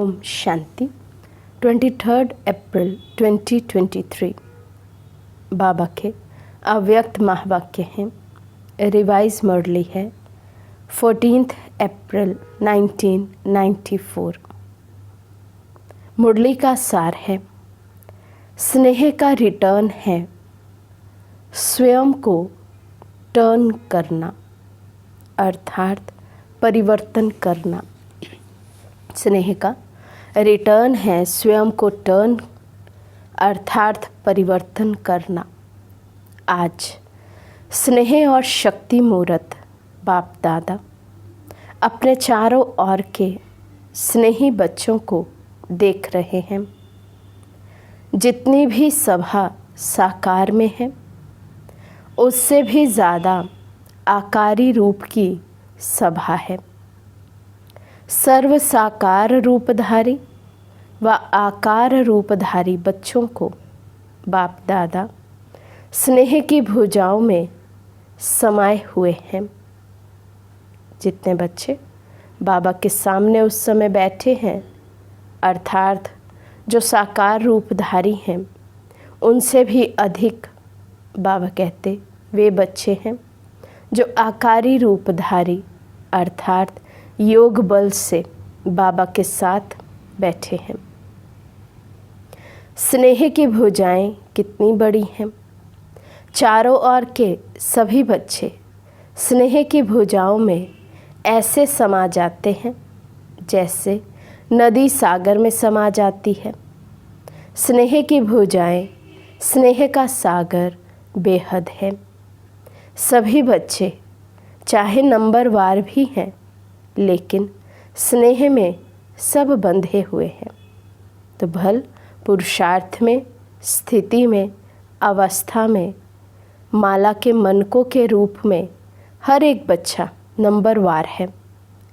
ओम शांति। 23 अप्रैल 2023 बाबा के अव्यक्त महावाक्य हैं। रिवाइज मुरली है 14 अप्रैल 1994। मुरली का सार है, स्नेह का रिटर्न है स्वयं को टर्न करना, अर्थात परिवर्तन करना। स्नेह का रिटर्न है स्वयं को टर्न अर्थात परिवर्तन करना। आज स्नेह और शक्ति मूर्त बाप दादा अपने चारों ओर के स्नेही बच्चों को देख रहे हैं। जितनी भी सभा साकार में है उससे भी ज़्यादा आकारी रूप की सभा है। सर्व साकार रूपधारी व आकार रूपधारी बच्चों को बाप दादा स्नेह की भुजाओं में समाये हुए हैं। जितने बच्चे बाबा के सामने उस समय बैठे हैं अर्थात जो साकार रूपधारी हैं, उनसे भी अधिक बाबा कहते वे बच्चे हैं जो आकारी रूपधारी अर्थात योग बल से बाबा के साथ बैठे हैं। स्नेह की भुजाएं कितनी बड़ी हैं। चारों ओर के सभी बच्चे स्नेह की भुजाओं में ऐसे समा जाते हैं जैसे नदी सागर में समा जाती है। स्नेह की भुजाएं, स्नेह का सागर बेहद है। सभी बच्चे चाहे नंबरवार भी हैं, लेकिन स्नेह में सब बंधे हुए हैं। तो भल पुरुषार्थ में, स्थिति में, अवस्था में, माला के मनकों के रूप में हर एक बच्चा नंबरवार है,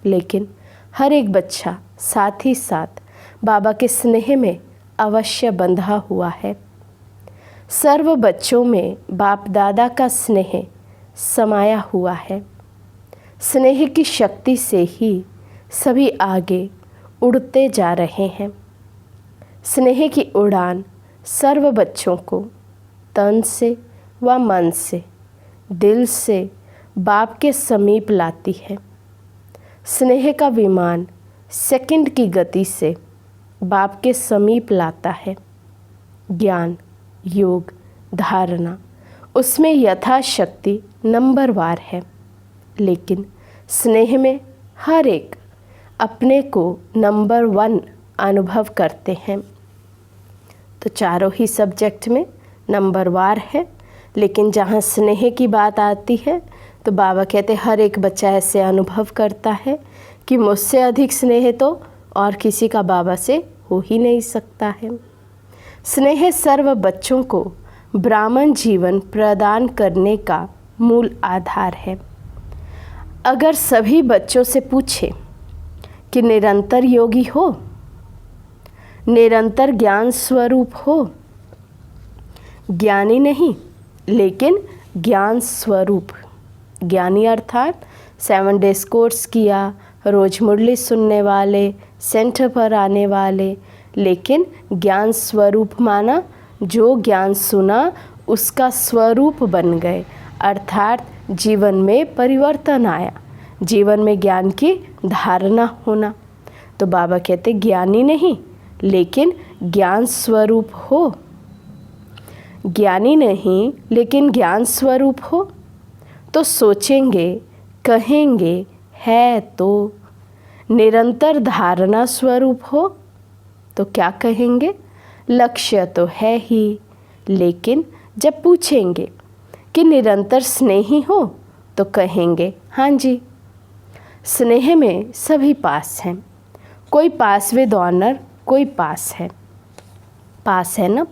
लेकिन हर एक बच्चा साथ ही साथ बाबा के स्नेह में अवश्य बंधा हुआ है। सर्व बच्चों में बाप दादा का स्नेह समाया हुआ है। स्नेह की शक्ति से ही सभी आगे उड़ते जा रहे हैं। स्नेह की उड़ान सर्व बच्चों को तन से व मन से, दिल से बाप के समीप लाती है। स्नेह का विमान सेकंड की गति से बाप के समीप लाता है। ज्ञान, योग, धारणा उसमें यथाशक्ति नंबरवार है, लेकिन स्नेह में हर एक अपने को नंबर 1 अनुभव करते हैं। तो चारों ही सब्जेक्ट में नंबरवार है, लेकिन जहाँ स्नेह की बात आती है तो बाबा कहते हर एक बच्चा ऐसे अनुभव करता है कि मुझसे अधिक स्नेह तो और किसी का बाबा से हो ही नहीं सकता है। स्नेह सर्व बच्चों को ब्राह्मण जीवन प्रदान करने का मूल आधार है। अगर सभी बच्चों से पूछे कि निरंतर योगी हो, निरंतर ज्ञान स्वरूप हो, ज्ञानी नहीं लेकिन ज्ञान स्वरूप, ज्ञानी अर्थात 7 डेज कोर्स किया, रोज मुरली सुनने वाले, सेंटर पर आने वाले, लेकिन ज्ञान स्वरूप माना जो ज्ञान सुना उसका स्वरूप बन गए, अर्थात जीवन में परिवर्तन आया, जीवन में ज्ञान की धारणा होना। तो बाबा कहते ज्ञानी नहीं लेकिन ज्ञान स्वरूप हो। ज्ञानी नहीं लेकिन ज्ञान स्वरूप हो तो सोचेंगे, कहेंगे है तो। निरंतर धारणा स्वरूप हो तो क्या कहेंगे, लक्ष्य तो है ही, लेकिन जब पूछेंगे कि निरंतर स्नेही हो तो कहेंगे हाँ जी। स्नेह में सभी पास हैं, कोई पास विद ऑनर, कोई पास है। पास है ना,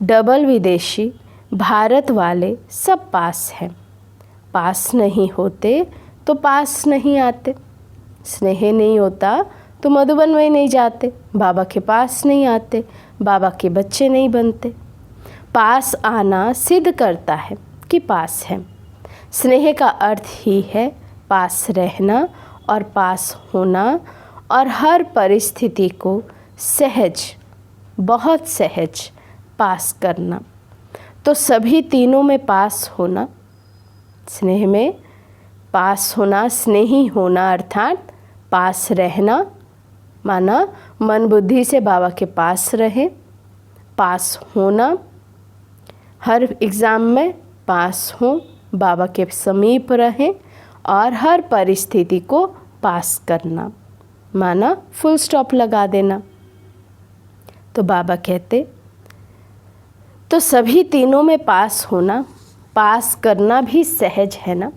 डबल विदेशी, भारत वाले सब पास हैं। पास नहीं होते तो पास नहीं आते। स्नेह नहीं होता तो मधुबन में नहीं जाते, बाबा के पास नहीं आते, बाबा के बच्चे नहीं बनते। पास आना सिद्ध करता है कि पास है। स्नेह का अर्थ ही है पास रहना और पास होना और हर परिस्थिति को सहज, बहुत सहज पास करना। तो सभी तीनों में पास होना, स्नेह में पास होना, स्नेही होना अर्थात पास रहना, माना मन बुद्धि से बाबा के पास रहे, पास होना, हर एग्ज़ाम में पास हों, बाबा के समीप रहें और हर परिस्थिति को पास करना, माना फुल स्टॉप लगा देना। तो बाबा कहते तो सभी तीनों में पास होना, पास करना भी सहज है ना,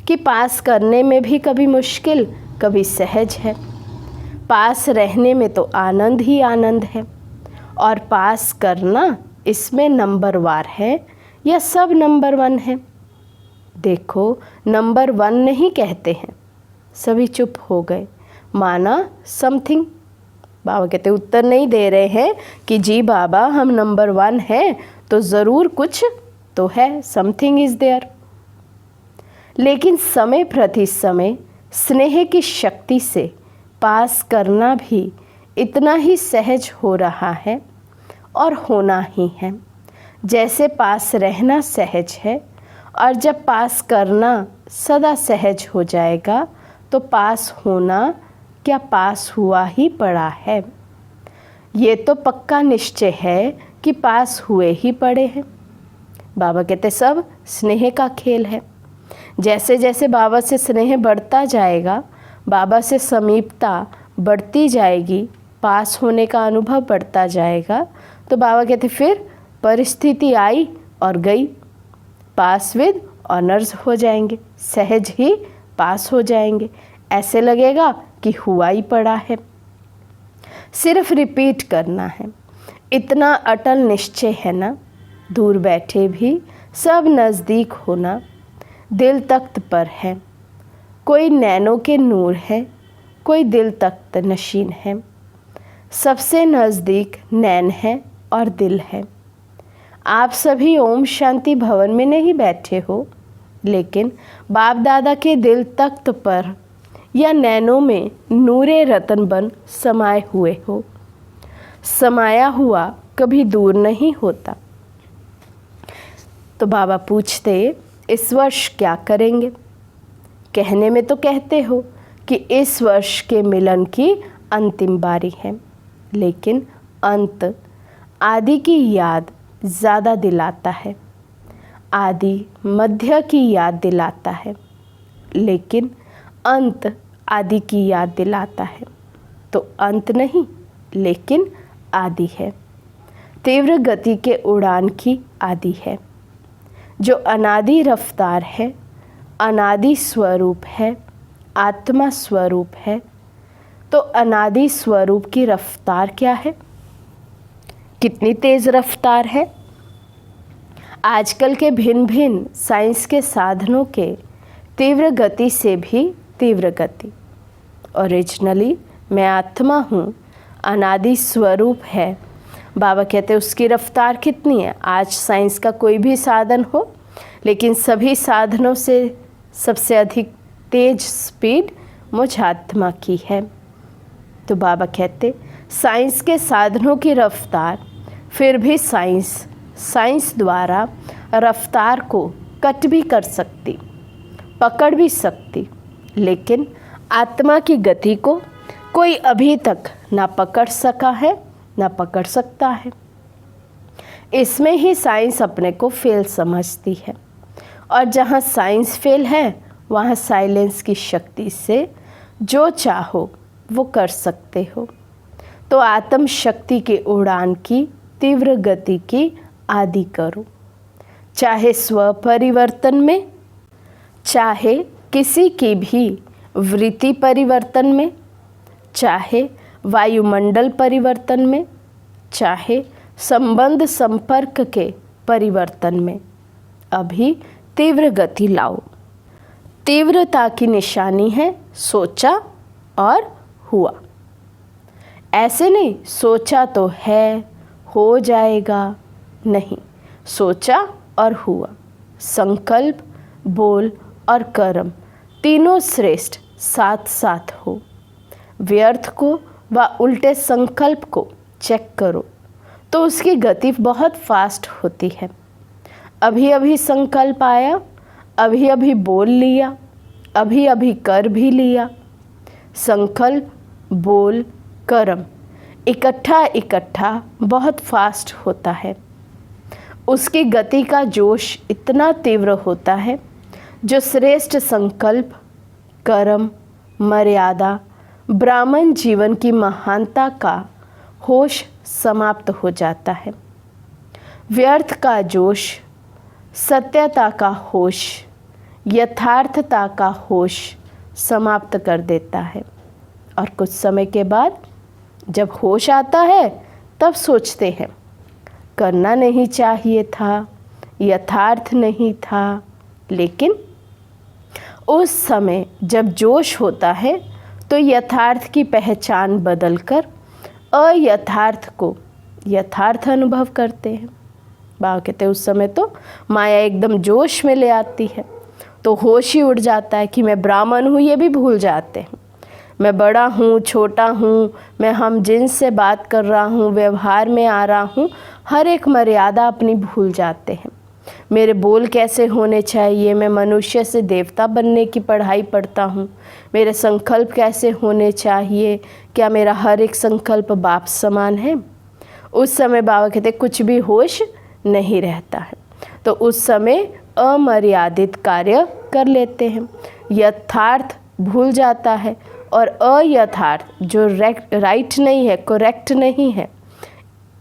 कि पास करने में भी कभी मुश्किल कभी सहज है, पास रहने में तो आनंद ही आनंद है, और पास करना इसमें नंबर वार है या सब नंबर 1 है। देखो नंबर 1 नहीं कहते हैं, सभी चुप हो गए, माना समथिंग। बाबा कहते उत्तर नहीं दे रहे हैं कि जी बाबा हम नंबर 1 हैं तो ज़रूर कुछ तो है, समथिंग इज़ देयर। लेकिन समय प्रति समय स्नेह की शक्ति से पास करना भी इतना ही सहज हो रहा है और होना ही है, जैसे पास रहना सहज है। और जब पास करना सदा सहज हो जाएगा तो पास होना क्या पास हुआ ही पड़ा है। ये तो पक्का निश्चय है कि पास हुए ही पड़े हैं। बाबा कहते सब स्नेह का खेल है। जैसे जैसे बाबा से स्नेह बढ़ता जाएगा, बाबा से समीपता बढ़ती जाएगी, पास होने का अनुभव बढ़ता जाएगा, तो बाबा कहते फिर परिस्थिति आई और गई, पास विद ऑनर्स हो जाएंगे, सहज ही पास हो जाएंगे, ऐसे लगेगा कि हुआ ही पड़ा है। सिर्फ रिपीट करना है, इतना अटल निश्चय है ना। दूर बैठे भी सब नज़दीक होना, दिल तख्त पर है, कोई नैनों के नूर है, कोई दिल तख्त नशीन है। सबसे नज़दीक नैन है और दिल है। आप सभी ओम शांति भवन में नहीं बैठे हो, लेकिन बाप दादा के दिल तख्त पर या नैनों में नूरे रतन बन समाये हुए हो। समाया हुआ कभी दूर नहीं होता। तो बाबा पूछते इस वर्ष क्या करेंगे। कहने में तो कहते हो कि इस वर्ष के मिलन की अंतिम बारी है, लेकिन अंत आदि की याद ज़्यादा दिलाता है, आदि मध्य की याद दिलाता है, लेकिन अंत आदि की याद दिलाता है। तो अंत नहीं लेकिन आदि है, तीव्र गति के उड़ान की आदि है, जो अनादि रफ्तार है, अनादि स्वरूप है, आत्मा स्वरूप है। तो अनादि स्वरूप की रफ्तार क्या है, कितनी तेज़ रफ्तार है। आजकल के भिन्न भिन्न साइंस के साधनों के तीव्र गति से भी तीव्र गति। ओरिजिनली मैं आत्मा हूँ, अनादि स्वरूप है। बाबा कहते हैं उसकी रफ्तार कितनी है। आज साइंस का कोई भी साधन हो, लेकिन सभी साधनों से सबसे अधिक तेज स्पीड मुझ आत्मा की है। तो बाबा कहते साइंस के साधनों की रफ्तार, फिर भी साइंस द्वारा रफ्तार को कट भी कर सकती, पकड़ भी सकती, लेकिन आत्मा की गति को कोई अभी तक ना पकड़ सका है ना पकड़ सकता है। इसमें ही साइंस अपने को फेल समझती है, और जहाँ साइंस फेल है वहाँ साइलेंस की शक्ति से जो चाहो वो कर सकते हो। तो आत्म शक्ति के उड़ान की तीव्र गति की आदि करो, चाहे स्व परिवर्तन में, चाहे किसी की भी वृत्ति परिवर्तन में, चाहे वायुमंडल परिवर्तन में, चाहे संबंध संपर्क के परिवर्तन में। अभी तीव्र गति लाओ। तीव्रता की निशानी है सोचा और हुआ। ऐसे नहीं सोचा तो है हो जाएगा, नहीं, सोचा और हुआ। संकल्प, बोल और कर्म तीनों श्रेष्ठ साथ साथ हो। व्यर्थ को व उल्टे संकल्प को चेक करो तो उसकी गति बहुत फास्ट होती है। अभी अभी संकल्प आया, अभी अभी बोल लिया, अभी अभी कर भी लिया। संकल्प, बोल, कर्म इकट्ठा इकट्ठा बहुत फास्ट होता है। उसकी गति का जोश इतना तीव्र होता है जो श्रेष्ठ संकल्प, कर्म, मर्यादा, ब्राह्मण जीवन की महानता का होश समाप्त हो जाता है। व्यर्थ का जोश सत्यता का होश, यथार्थता का होश समाप्त कर देता है। और कुछ समय के बाद जब होश आता है तब सोचते हैं करना नहीं चाहिए था, यथार्थ नहीं था। लेकिन उस समय जब जोश होता है तो यथार्थ की पहचान बदलकर अयथार्थ को यथार्थ अनुभव करते हैं। बाबा कहते हैं उस समय तो माया एकदम जोश में ले आती है, तो होश ही उड़ जाता है कि मैं ब्राह्मण हूँ ये भी भूल जाते हैं। मैं बड़ा हूँ, छोटा हूँ, मैं हम जिनस से बात कर रहा हूँ, व्यवहार में आ रहा हूँ, हर एक मर्यादा अपनी भूल जाते हैं। मेरे बोल कैसे होने चाहिए, मैं मनुष्य से देवता बनने की पढ़ाई पढ़ता हूँ। मेरे संकल्प कैसे होने चाहिए, क्या मेरा हर एक संकल्प बाप समान है। उस समय बाबा कहते कुछ भी होश नहीं रहता है, तो उस समय अमर्यादित कार्य कर लेते हैं। यथार्थ भूल जाता है और अयथार्थ जो राइट नहीं है, करेक्ट नहीं है,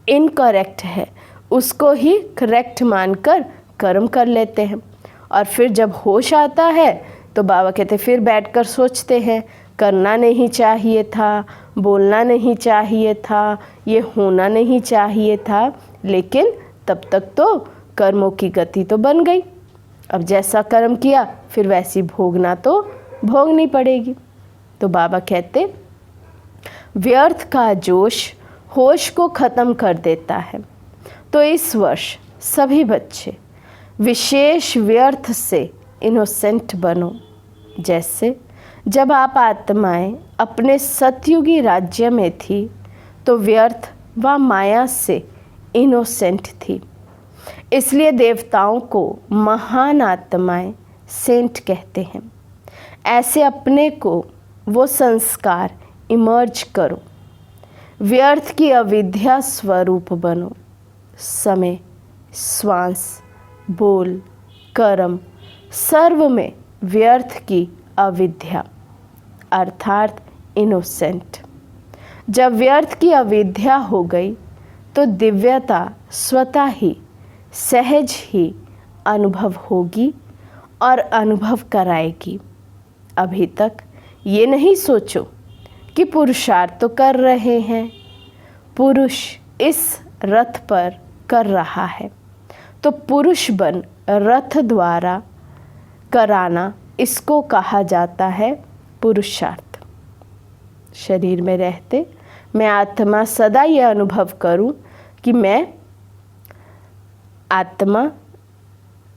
इनकरेक्ट है, उसको ही करेक्ट मानकर कर्म कर लेते हैं। और फिर जब होश आता है तो बाबा कहते फिर बैठकर सोचते हैं करना नहीं चाहिए था, बोलना नहीं चाहिए था, ये होना नहीं चाहिए था। लेकिन तब तक तो कर्मों की गति तो बन गई। अब जैसा कर्म किया फिर वैसी भोगना तो भोगनी पड़ेगी। तो बाबा कहते व्यर्थ का जोश होश को ख़त्म कर देता है। तो इस वर्ष सभी बच्चे विशेष व्यर्थ से इनोसेंट बनो। जैसे जब आप आत्माएं अपने सतयुगी राज्य में थी तो व्यर्थ व माया से इनोसेंट थी, इसलिए देवताओं को महान आत्माएं सेंट कहते हैं। ऐसे अपने को वो संस्कार इमर्ज करो, व्यर्थ की अविद्या स्वरूप बनो। समय, श्वास, बोल, कर्म सर्व में व्यर्थ की अविद्या अर्थात इनोसेंट। जब व्यर्थ की अविद्या हो गई तो दिव्यता स्वतः ही सहज ही अनुभव होगी और अनुभव कराएगी। अभी तक ये नहीं सोचो कि पुरुषार्थ तो कर रहे हैं, पुरुष इस रथ पर कर रहा है, तो पुरुष बन रथ द्वारा कराना इसको कहा जाता है पुरुषार्थ। शरीर में रहते मैं आत्मा सदा यह अनुभव करूं कि मैं आत्मा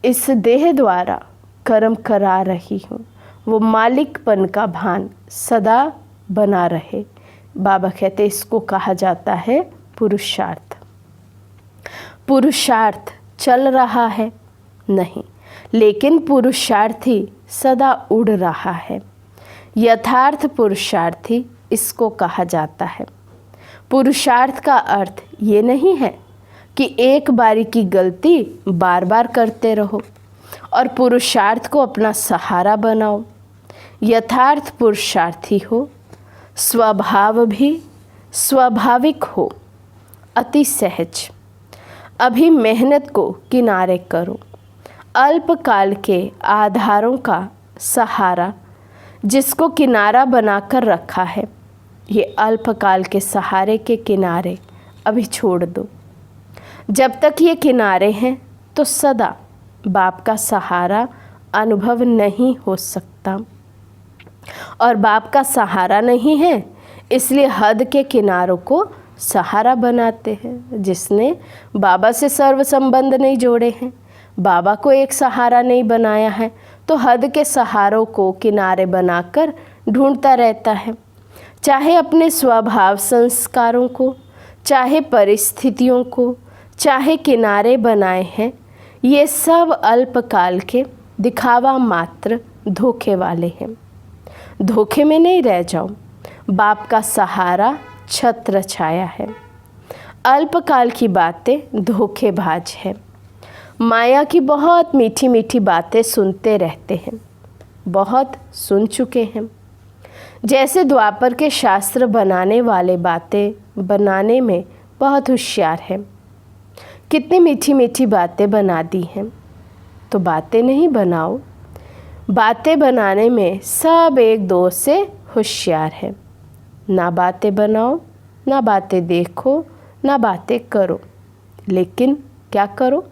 इस देह द्वारा कर्म करा रही हूँ, वो मालिकपन का भान सदा बना रहे। बाबा कहते इसको कहा जाता है पुरुषार्थ। पुरुषार्थ चल रहा है नहीं, लेकिन पुरुषार्थी सदा उड़ रहा है। यथार्थ पुरुषार्थी इसको कहा जाता है। पुरुषार्थ का अर्थ ये नहीं है कि एक बारी की गलती बार बार करते रहो और पुरुषार्थ को अपना सहारा बनाओ। यथार्थ पुरुषार्थी हो, स्वभाव भी स्वाभाविक हो, अति सहज। अभी मेहनत को किनारे करो। अल्पकाल के आधारों का सहारा जिसको किनारा बनाकर रखा है, ये अल्पकाल के सहारे के किनारे अभी छोड़ दो। जब तक ये किनारे हैं तो सदा बाप का सहारा अनुभव नहीं हो सकता, और बाप का सहारा नहीं है इसलिए हद के किनारों को सहारा बनाते हैं। जिसने बाबा से सर्व संबंध नहीं जोड़े हैं, बाबा को एक सहारा नहीं बनाया है, तो हद के सहारों को किनारे बनाकर ढूंढता रहता है। चाहे अपने स्वभाव संस्कारों को, चाहे परिस्थितियों को, चाहे किनारे बनाए हैं, ये सब अल्पकाल के दिखावा मात्र धोखे वाले हैं। धोखे में नहीं रह जाओ, बाप का सहारा छत्र छाया है। अल्पकाल की बातें धोखेबाज है। माया की बहुत मीठी मीठी बातें सुनते रहते हैं, बहुत सुन चुके हैं। जैसे द्वापर के शास्त्र बनाने वाले बातें बनाने में बहुत होशियार हैं। कितनी मीठी मीठी बातें बना दी हैं। तो बातें नहीं बनाओ, बातें बनाने में सब एक दो से होशियार है। ना बातें बनाओ, ना बातें देखो, ना बातें करो, लेकिन क्या करो?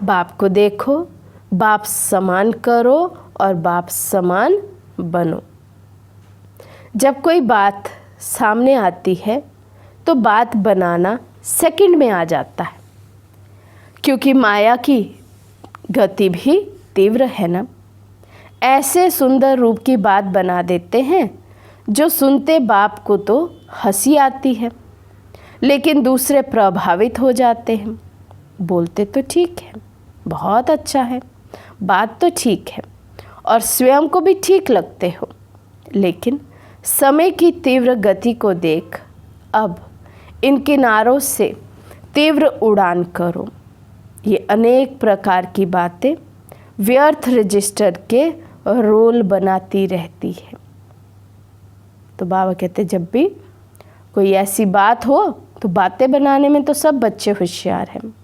बाप को देखो, बाप समान करो और बाप समान बनो। जब कोई बात सामने आती है तो बात बनाना सेकंड में आ जाता है, क्योंकि माया की गति भी तीव्र है ना। ऐसे सुंदर रूप की बात बना देते हैं जो सुनते बाप को तो हंसी आती है, लेकिन दूसरे प्रभावित हो जाते हैं। बोलते तो ठीक है, बहुत अच्छा है, बात तो ठीक है और स्वयं को भी ठीक लगते हो, लेकिन समय की तीव्र गति को देख अब इन किनारों से तीव्र उड़ान करो। ये अनेक प्रकार की बातें व्यर्थ रजिस्टर के रोल बनाती रहती है। तो बाबा कहते जब भी कोई ऐसी बात हो तो बातें बनाने में तो सब बच्चे होशियार हैं।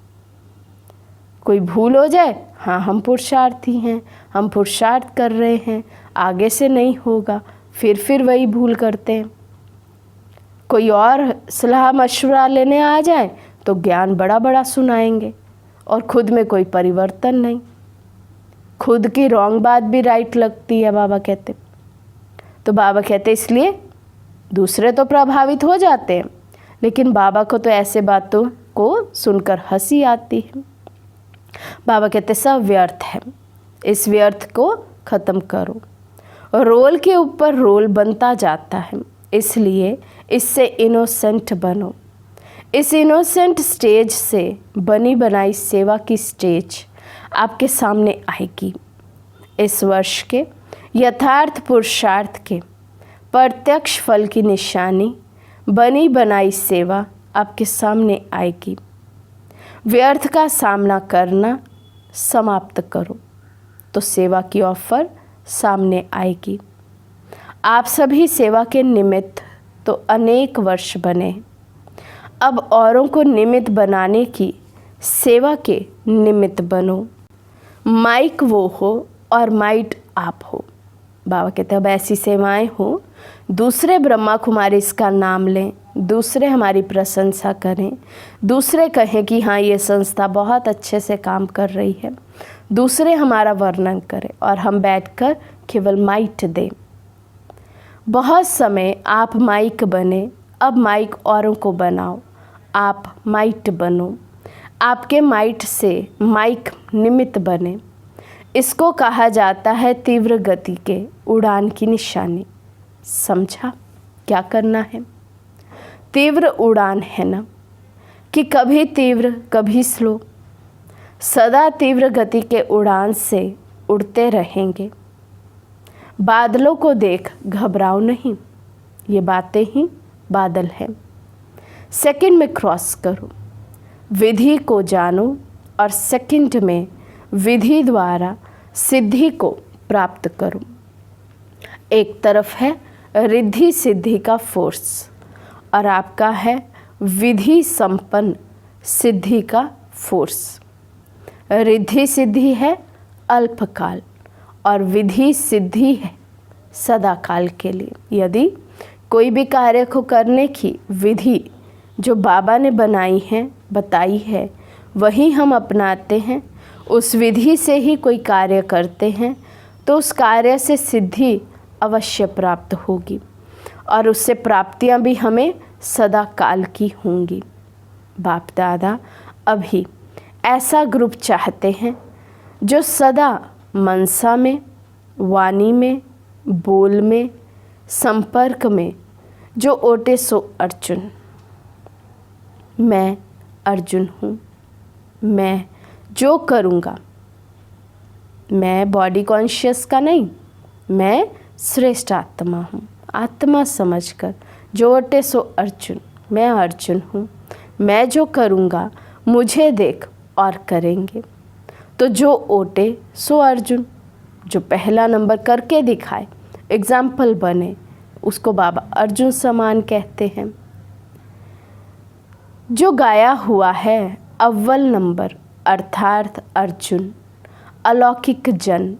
कोई भूल हो जाए, हाँ हम पुरुषार्थी हैं, हम पुरुषार्थ कर रहे हैं, आगे से नहीं होगा, फिर वही भूल करते हैं। कोई और सलाह मशवरा लेने आ जाए तो ज्ञान बड़ा बड़ा सुनाएंगे और खुद में कोई परिवर्तन नहीं। खुद की रॉन्ग बात भी राइट लगती है, बाबा कहते। तो बाबा कहते इसलिए दूसरे तो प्रभावित हो जाते हैं, लेकिन बाबा को तो ऐसे बातों को सुनकर हंसी आती है। बाबा कहते सब व्यर्थ है, इस व्यर्थ को ख़त्म करो। रोल के ऊपर रोल बनता जाता है, इसलिए इससे इनोसेंट बनो। इस इनोसेंट स्टेज से बनी बनाई सेवा की स्टेज आपके सामने आएगी। इस वर्ष के यथार्थ पुरुषार्थ के प्रत्यक्ष फल की निशानी बनी बनाई सेवा आपके सामने आएगी। व्यर्थ का सामना करना समाप्त करो तो सेवा की ऑफर सामने आएगी। आप सभी सेवा के निमित्त तो अनेक वर्ष बने, अब औरों को निमित्त बनाने की सेवा के निमित्त बनो। माइक वो हो और माइट आप हो। बाबा कहते अब ऐसी सेवाएं हो, दूसरे ब्रह्मा कुमारी इसका नाम लें, दूसरे हमारी प्रशंसा करें, दूसरे कहें कि हाँ ये संस्था बहुत अच्छे से काम कर रही है, दूसरे हमारा वर्णन करें और हम बैठकर केवल माइट दें। बहुत समय आप माइक बने, अब माइक औरों को बनाओ, आप माइट बनो। आपके माइट से माइक निमित्त बने। इसको कहा जाता है तीव्र गति के उड़ान की निशानी। समझा क्या करना है? तीव्र उड़ान है ना, कि कभी तीव्र कभी स्लो, सदा तीव्र गति के उड़ान से उड़ते रहेंगे। बादलों को देख घबराओ नहीं, ये बातें ही बादल हैं। सेकंड में क्रॉस करो, विधि को जानो और सेकंड में विधि द्वारा सिद्धि को प्राप्त करो। एक तरफ है रिद्धि सिद्धि का फोर्स और आपका है विधि संपन्न सिद्धि का फोर्स। रिद्धि सिद्धि है अल्पकाल और विधि सिद्धि है सदा काल के लिए। यदि कोई भी कार्य को करने की विधि जो बाबा ने बनाई है, बताई है, वही हम अपनाते हैं, उस विधि से ही कोई कार्य करते हैं, तो उस कार्य से सिद्धि अवश्य प्राप्त होगी और उससे प्राप्तियां भी हमें सदा काल की होंगी। बाप दादा अभी ऐसा ग्रुप चाहते हैं जो सदा मनसा में, वाणी में, बोल में, संपर्क में जो ओटे सो अर्जुन। मैं अर्जुन हूँ, मैं जो करूँगा। मैं बॉडी कॉन्शियस का नहीं, मैं श्रेष्ठ आत्मा हूँ। आत्मा समझकर जो ओटे सो अर्जुन। मैं अर्जुन हूँ, मैं जो करूँगा मुझे देख और करेंगे। तो जो ओटे सो अर्जुन, जो पहला नंबर करके दिखाए, एग्जाम्पल बने, उसको बाबा अर्जुन समान कहते हैं। जो गाया हुआ है अव्वल नंबर अर्थात अर्जुन, अलौकिक जन,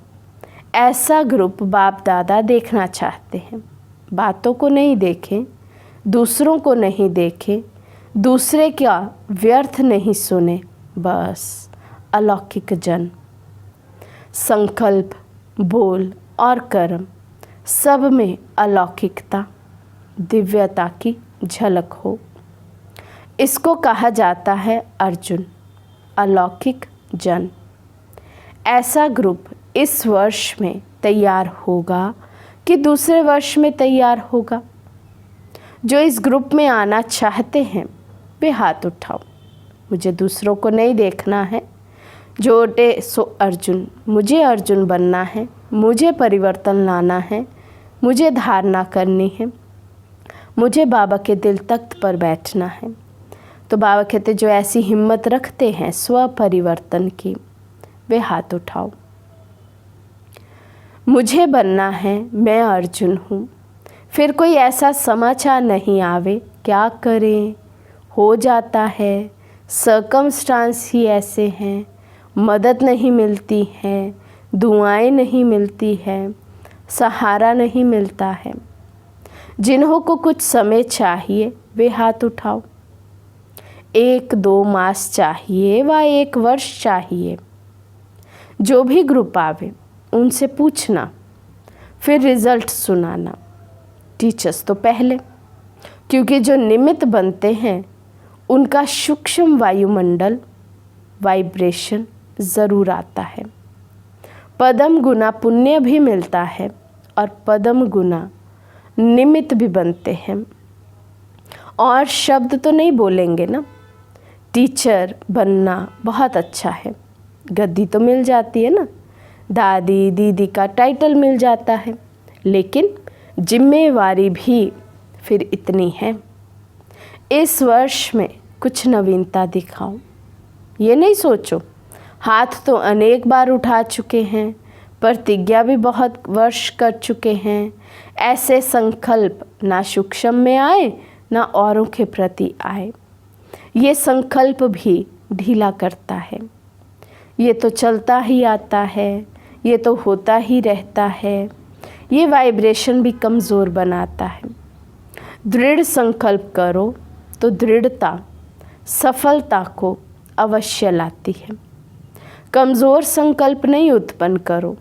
ऐसा ग्रुप बाप दादा देखना चाहते हैं। बातों को नहीं देखें, दूसरों को नहीं देखें, दूसरे का व्यर्थ नहीं सुने, बस अलौकिक जन। संकल्प, बोल और कर्म सब में अलौकिकता, दिव्यता की झलक हो। इसको कहा जाता है अर्जुन, अलौकिक जन। ऐसा ग्रुप इस वर्ष में तैयार होगा कि दूसरे वर्ष में तैयार होगा। जो इस ग्रुप में आना चाहते हैं वे हाथ उठाओ। मुझे दूसरों को नहीं देखना है। जो ओटे सो अर्जुन, मुझे अर्जुन बनना है, मुझे परिवर्तन लाना है, मुझे धारणा करनी है, मुझे बाबा के दिल तख्त पर बैठना है। तो बाबा कहते जो ऐसी हिम्मत रखते हैं स्व परिवर्तन की, वे हाथ उठाओ। मुझे बनना है, मैं अर्जुन हूँ। फिर कोई ऐसा समाचार नहीं आवे, क्या करें, हो जाता है, सर्कमस्टांस ही ऐसे हैं, मदद नहीं मिलती है, दुआएं नहीं मिलती है, सहारा नहीं मिलता है। जिन्हों को कुछ समय चाहिए वे हाथ उठाओ। 1-2 मास चाहिए व 1 वर्ष चाहिए। जो भी ग्रुप आवे उनसे पूछना, फिर रिजल्ट सुनाना। टीचर्स तो पहले, क्योंकि जो निमित्त बनते हैं उनका सूक्ष्म वायुमंडल वाइब्रेशन ज़रूर आता है। पदम गुना पुण्य भी मिलता है और पदम गुना निमित्त भी बनते हैं। और शब्द तो नहीं बोलेंगे ना। टीचर बनना बहुत अच्छा है, गद्दी तो मिल जाती है ना, दादी दीदी का टाइटल मिल जाता है, लेकिन जिम्मेवारी भी फिर इतनी है। इस वर्ष में कुछ नवीनता दिखाओ। ये नहीं सोचो हाथ तो अनेक बार उठा चुके हैं, प्रतिज्ञा भी बहुत वर्ष कर चुके हैं। ऐसे संकल्प ना सूक्ष्म में आए ना औरों के प्रति आए। ये संकल्प भी ढीला करता है। ये तो चलता ही आता है, ये तो होता ही रहता है। ये वाइब्रेशन भी कमज़ोर बनाता है। दृढ़ संकल्प करो तो दृढ़ता सफलता को अवश्य लाती है। कमज़ोर संकल्प नहीं उत्पन्न करो,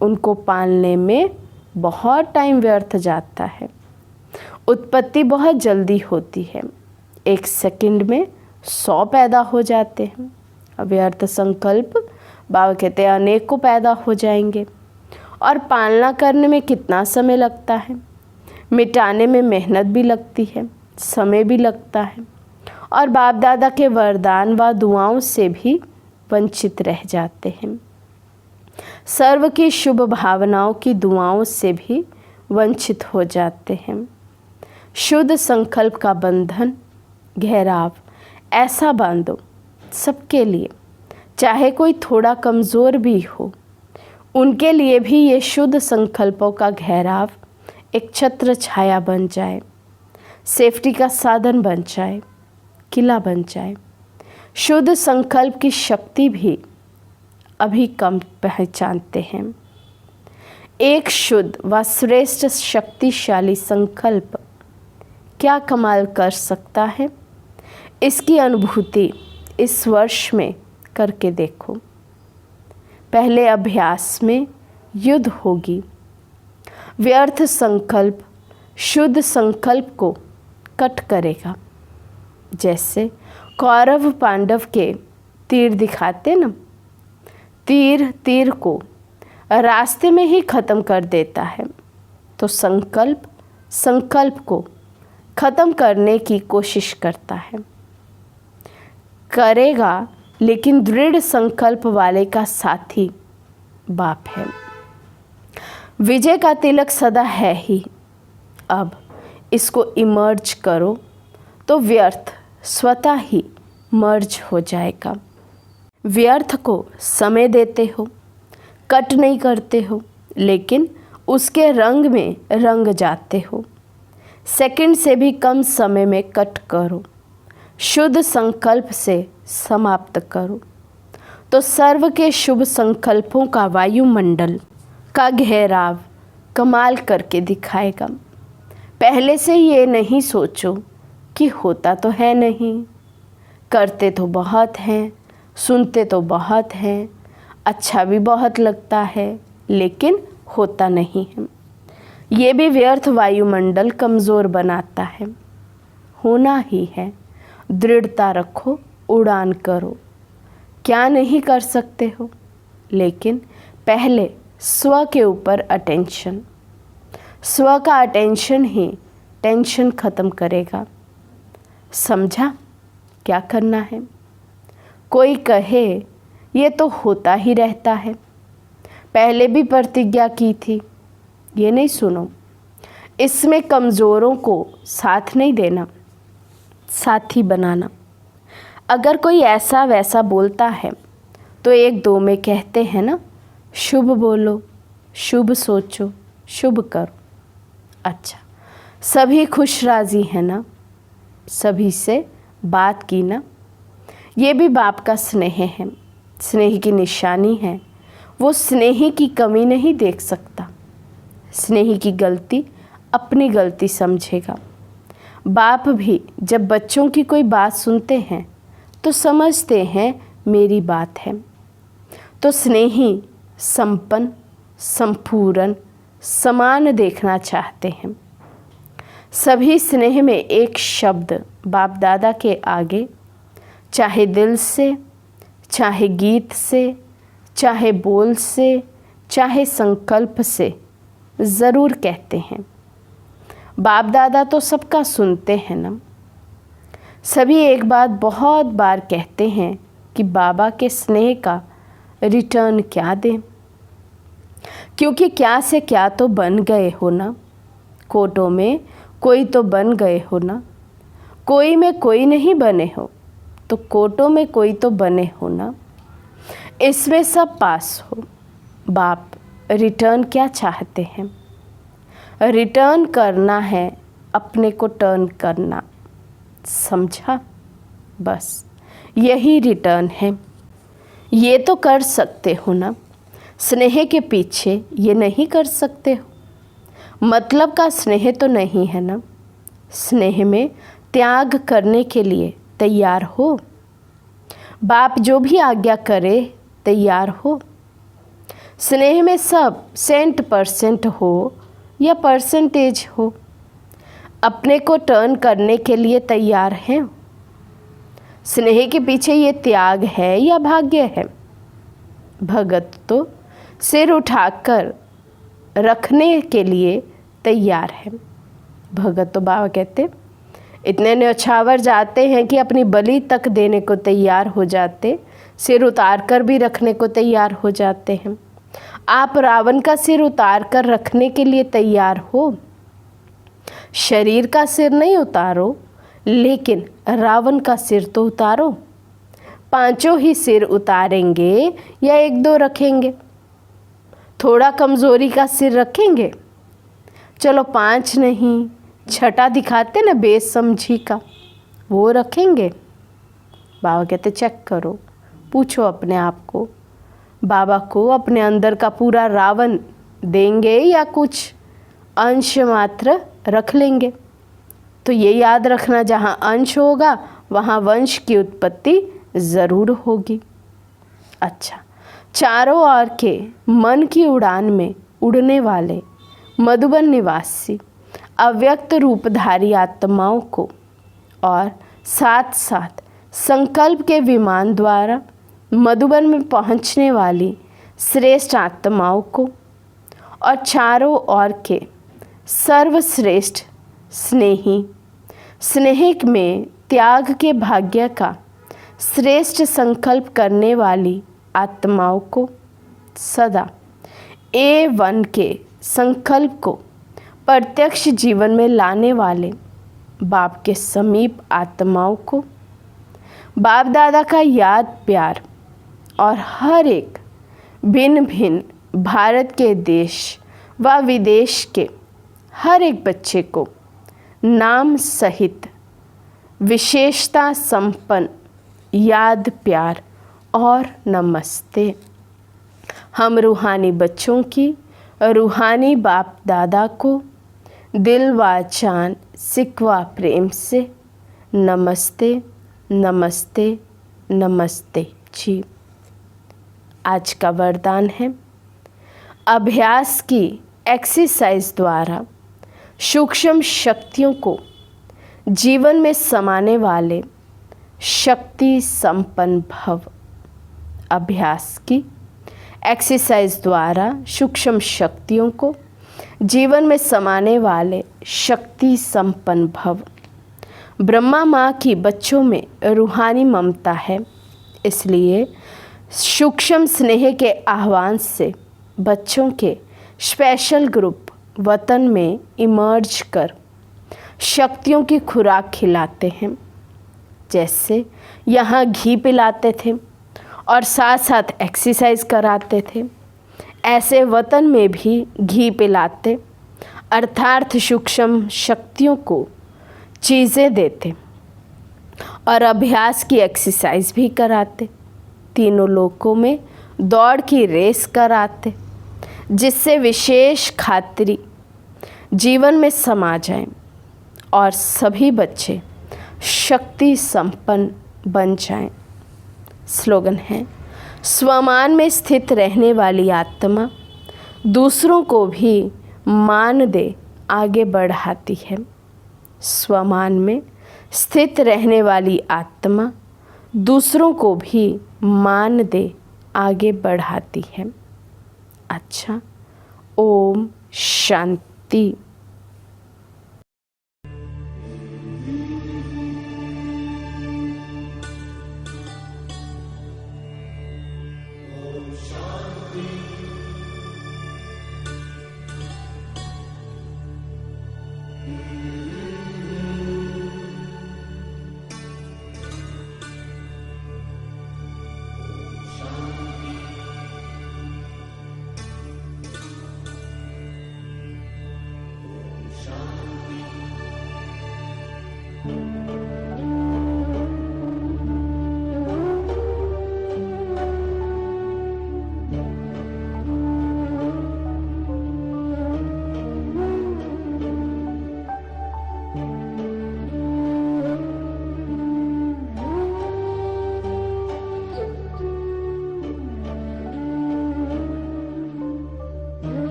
उनको पालने में बहुत टाइम व्यर्थ जाता है। उत्पत्ति बहुत जल्दी होती है, 1 सेकंड में 100 पैदा हो जाते हैं। व्यर्थ संकल्प बाबा कहते हैं अनेक को पैदा हो जाएंगे। और पालना करने में कितना समय लगता है, मिटाने में मेहनत भी लगती है, समय भी लगता है। और बाप दादा के वरदान व दुआओं से भी वंचित रह जाते हैं। सर्व की शुभ भावनाओं की दुआओं से भी वंचित हो जाते हैं। शुद्ध संकल्प का बंधन घेराव ऐसा बांधो सबके लिए, चाहे कोई थोड़ा कमज़ोर भी हो, उनके लिए भी ये शुद्ध संकल्पों का घेराव एक छत्र छाया बन जाए, सेफ्टी का साधन बन जाए, किला बन जाए। शुद्ध संकल्प की शक्ति भी अभी कम पहचानते हैं। एक शुद्ध व श्रेष्ठ शक्तिशाली संकल्प क्या कमाल कर सकता है, इसकी अनुभूति इस वर्ष में करके देखो। पहले अभ्यास में युद्ध होगी। व्यर्थ संकल्प शुद्ध संकल्प को कट करेगा। जैसे कौरव पांडव के तीर दिखाते ना, तीर को रास्ते में ही ख़त्म कर देता है। तो संकल्प संकल्प को ख़त्म करने की कोशिश करता है। करेगा, लेकिन दृढ़ संकल्प वाले का साथी बाप है। विजय का तिलक सदा है ही। अब इसको इमर्ज करो तो व्यर्थ स्वतः ही मर्ज हो जाएगा। व्यर्थ को समय देते हो, कट नहीं करते हो, लेकिन उसके रंग में रंग जाते हो। सेकंड से भी कम समय में कट करो, शुद्ध संकल्प से समाप्त करो, तो सर्व के शुभ संकल्पों का वायुमंडल का घेराव कमाल करके दिखाएगा। पहले से ये नहीं सोचो कि होता तो है नहीं, करते तो बहुत हैं, सुनते तो बहुत हैं, अच्छा भी बहुत लगता है, लेकिन होता नहीं है। ये भी व्यर्थ वायुमंडल कमज़ोर बनाता है। होना ही है, दृढ़ता रखो, उड़ान करो। क्या नहीं कर सकते हो, लेकिन पहले स्व के ऊपर अटेंशन। स्व का अटेंशन ही टेंशन ख़त्म करेगा। समझा क्या करना है? कोई कहे ये तो होता ही रहता है, पहले भी प्रतिज्ञा की थी, ये नहीं सुनो। इसमें कमज़ोरों को साथ नहीं देना, साथी बनाना। अगर कोई ऐसा वैसा बोलता है तो एक दो में कहते हैं ना, शुभ बोलो, शुभ सोचो, शुभ करो। अच्छा, सभी खुश राज़ी हैं ना? सभी से बात की ना? ये भी बाप का स्नेह है, स्नेह की निशानी है। वो स्नेह की कमी नहीं देख सकता, स्नेह की गलती अपनी गलती समझेगा। बाप भी जब बच्चों की कोई बात सुनते हैं तो समझते हैं मेरी बात है, तो स्नेही संपन्न, संपूर्ण, समान देखना चाहते हैं। सभी स्नेह में एक शब्द बाप दादा के आगे, चाहे दिल से, चाहे गीत से, चाहे बोल से, चाहे संकल्प से, ज़रूर कहते हैं। बाप दादा तो सबका सुनते हैं ना। सभी एक बात बहुत बार कहते हैं कि बाबा के स्नेह का रिटर्न क्या दें, क्योंकि क्या से क्या तो बन गए हो ना। कोटों में कोई तो बन गए हो ना। कोई में कोई नहीं बने हो तो कोटों में कोई तो बने हो ना। इसमें सब पास हो। बाप रिटर्न क्या चाहते हैं? रिटर्न करना है, अपने को टर्न करना। समझा? बस यही रिटर्न है। ये तो कर सकते हो ना, स्नेह के पीछे ये नहीं कर सकते हो। मतलब का स्नेह तो नहीं है ना। स्नेह में त्याग करने के लिए तैयार हो। बाप जो भी आज्ञा करे तैयार हो। स्नेह में सब 100% हो या परसेंटेज हो, अपने को टर्न करने के लिए तैयार हैं। स्नेह के पीछे ये त्याग है या भाग्य है? भगत तो सिर उठाकर रखने के लिए तैयार है। भगत तो बाबा कहते इतने न्यौछावर जाते हैं कि अपनी बलि तक देने को तैयार हो जाते, सिर उतार कर भी रखने को तैयार हो जाते हैं। आप रावण का सिर उतार कर रखने के लिए तैयार हो। शरीर का सिर नहीं उतारो, लेकिन रावण का सिर तो उतारो। पांचों ही सिर उतारेंगे या एक दो रखेंगे? थोड़ा कमज़ोरी का सिर रखेंगे, चलो 5 नहीं, छठा दिखाते ना बेसमझी का, वो रखेंगे। बाबा कहते चेक करो, पूछो अपने आप को, बाबा को अपने अंदर का पूरा रावण देंगे या कुछ अंश मात्र रख लेंगे? तो ये याद रखना, जहाँ अंश होगा वहाँ वंश की उत्पत्ति ज़रूर होगी। अच्छा, चारों ओर के मन की उड़ान में उड़ने वाले मधुबन निवासी अव्यक्त रूपधारी आत्माओं को और साथ साथ संकल्प के विमान द्वारा मधुबन में पहुंचने वाली श्रेष्ठ आत्माओं को और चारों ओर के सर्वश्रेष्ठ स्नेही, स्नेह में त्याग के भाग्य का श्रेष्ठ संकल्प करने वाली आत्माओं को सदा A1 के संकल्प को प्रत्यक्ष जीवन में लाने वाले बाप के समीप आत्माओं को बाप दादा का याद प्यार और हर एक भिन्न भिन्न भारत के देश व विदेश के हर एक बच्चे को नाम सहित विशेषता संपन्न याद प्यार और नमस्ते। हम रूहानी बच्चों की रूहानी बाप दादा को दिल व जान सिकवा प्रेम से नमस्ते नमस्ते नमस्ते जी। आज का वरदान है, अभ्यास की एक्सरसाइज द्वारा सूक्ष्म शक्तियों को जीवन में समाने वाले शक्ति संपन्न भव। अभ्यास की एक्सरसाइज द्वारा सूक्ष्म शक्तियों को जीवन में समाने वाले शक्ति संपन्न भव। ब्रह्मा माँ की बच्चों में रूहानी ममता है, इसलिए सूक्ष्म स्नेह के आह्वान से बच्चों के स्पेशल ग्रुप वतन में इमर्ज कर शक्तियों की खुराक खिलाते हैं। जैसे यहाँ घी पिलाते थे और साथ साथ एक्सरसाइज कराते थे, ऐसे वतन में भी घी पिलाते अर्थात सूक्ष्म शक्तियों को चीज़ें देते और अभ्यास की एक्सरसाइज भी कराते। तीनों लोकों में दौड़ की रेस कराते, जिससे विशेष खातिरी जीवन में समा जाए और सभी बच्चे शक्ति संपन्न बन जाएं। स्लोगन है, स्वमान में स्थित रहने वाली आत्मा दूसरों को भी मान दे आगे बढ़ाती है। स्वमान में स्थित रहने वाली आत्मा दूसरों को भी मान दे आगे बढ़ाती है। अच्छा, ओम शांति।